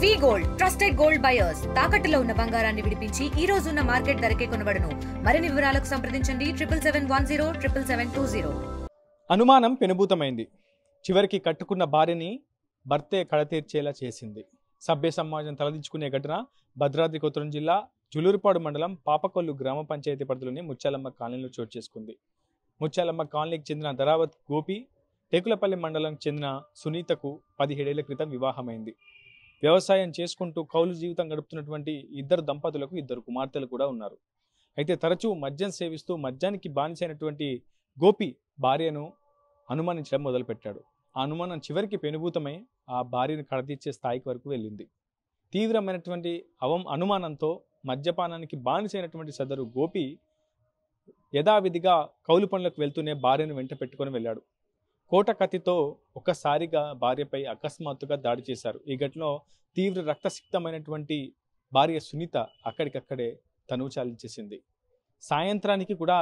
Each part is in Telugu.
వి గోల్డ్ ట్రస్టెడ్ గోల్డ్ బయర్స్ తాకట్టులో ఉన్న బంగారాన్ని విడిపించి ఈ రోజు ఉన్న మార్కెట్ ధరకే కొనబడును. మరిన్ని వివరాలకు సంప్రదించండి 7771077720. అనుమానం పెనుభూతమైంది. చివరికి కట్టుకున్న భార్యని భర్తే కడతీర్చేలా చేసింది. సభ్య సమాజం తలదించుకునే ఘటన భద్రాద్రి కొత్తగూడెం జిల్లా జులూరుపాడు మండలం పాపకొల్లు గ్రామ పంచాయతీ పరిధిలోని ముత్యాలమ్మ కాలనీలో చోటు చేసుకుంది. ముత్యాలమ్మ కాలనీకి చెందిన ధరావత్ గోపి, టేకులపల్లి మండలంకి చెందిన సునీతకు 17 ఏళ్ల క్రితం వివాహమైంది. వ్యవసాయం చేసుకుంటూ కౌలు జీవితం గడుపుతున్నటువంటి ఇద్దరు దంపతులకు 2 కుమార్తెలు కూడా ఉన్నారు. అయితే తరచూ మద్యం సేవిస్తూ మద్యానికి బానిసైనటువంటి గోపి భార్యను అనుమానించడం మొదలుపెట్టాడు. ఆ అనుమానం చివరికి పెనుభూతమై ఆ భార్యను కడతీర్చే స్థాయికి వరకు వెళ్ళింది. తీవ్రమైనటువంటి అనుమానంతో మద్యపానానికి బానిసైనటువంటి సదరు గోపి యథావిధిగా కౌలు పనులకు వెళ్తూనే భార్యను వెంట పెట్టుకొని వెళ్ళాడు. కోట కత్తితో ఒక్కసారిగా భార్యపై అకస్మాత్తుగా దాడి చేశారు. ఈ ఘటనలో తీవ్ర రక్తసిక్తమైనటువంటి భార్య సునీత అక్కడికక్కడే తనువు చాలించేసింది. సాయంత్రానికి కూడా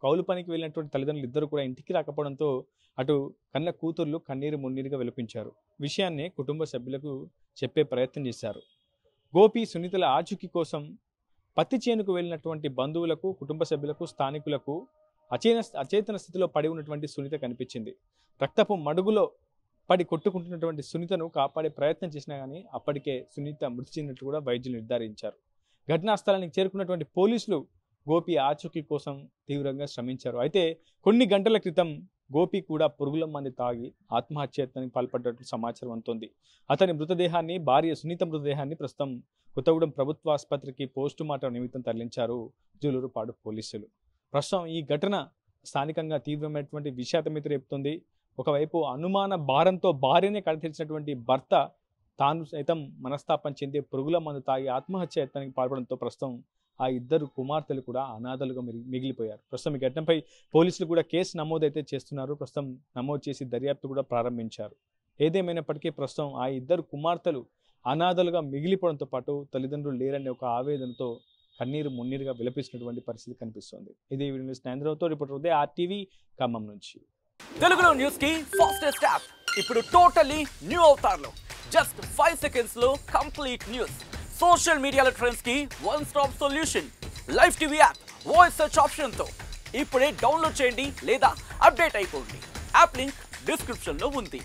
కౌలు పనికి వెళ్ళినటువంటి తల్లిదండ్రులు ఇద్దరు కూడా ఇంటికి రాకపోవడంతో అటు కన్న కూతుర్లు కన్నీరు మున్నీరుగా విలపించారు. విషయాన్ని కుటుంబ సభ్యులకు చెప్పే ప్రయత్నం చేశారు. గోపి సునీతల ఆచూకీ కోసం పత్తి చేనుకు వెళ్ళినటువంటి బంధువులకు, కుటుంబ సభ్యులకు, స్థానికులకు అచేతన స్థితిలో పడి ఉన్నటువంటి సునీత కనిపించింది. రక్తపు మడుగులో పడి కొట్టుకుంటున్నటువంటి సునీతను కాపాడే ప్రయత్నం చేసినా కానీ అప్పటికే సునీత మృతి చెందినట్లు కూడా వైద్యులు నిర్ధారించారు. ఘటనా స్థలానికి చేరుకున్నటువంటి పోలీసులు గోపి ఆచూకీ కోసం తీవ్రంగా శ్రమించారు. అయితే కొన్ని గంటల క్రితం గోపి కూడా పురుగుల మంది తాగి ఆత్మహత్యానికి పాల్పడ్డట్లు సమాచారం అందుతోంది. అతని మృతదేహాన్ని, భార్య సునీత మృతదేహాన్ని ప్రస్తుతం కొత్తగూడెం ప్రభుత్వ ఆసుపత్రికి పోస్టుమార్టం నిమిత్తం తరలించారు జూలూరుపాడు పోలీసులు. ప్రస్తుతం ఈ ఘటన స్థానికంగా తీవ్రమైనటువంటి విషాదం రేపుతుంది. ఒకవైపు అనుమాన భారంతో భార్యనే కడతీర్చినటువంటి భర్త తాను సైతం మనస్తాపం చెంది పురుగుల మందు తాగి ఆత్మహత్య యత్నానికి పాల్పడంతో ప్రస్తుతం ఆ 2 కుమార్తెలు కూడా అనాథలుగా మిగిలిపోయారు. ప్రస్తుతం ఈ ఘటనపై పోలీసులు కూడా కేసు నమోదైతే చేస్తున్నారు. ప్రస్తుతం నమోదు చేసి దర్యాప్తు కూడా ప్రారంభించారు. ఏదేమైనప్పటికీ ప్రస్తుతం ఆ 2 కుమార్తెలు అనాథలుగా మిగిలిపోవడంతో పాటు తల్లిదండ్రులు లేరనే ఒక ఆవేదనతో కన్నీరు మున్నీరుగా విలపిస్తున్నటువంటి పరిస్థితి కనిపిస్తుంది. ఇది news reporter Uday, RTV Khammam నుంచి. తెలుగులో న్యూస్ కి ఫాస్టెస్ట్ యాప్ ఇప్పుడు టోటల్లీ న్యూ అవతార్లో జస్ట్ 5 సెకండ్స్ లో కంప్లీట్ న్యూస్. సోషల్ మీడియాలో ట్రెండ్స్ కి one stop solution. Live TV app voice search option తో ఇప్పుడే డౌన్లోడ్ చేయండి లేదా అప్డేట్ అయిపోండి. యాప్ లింక్ డిస్క్రిప్షన్ లో ఉంది.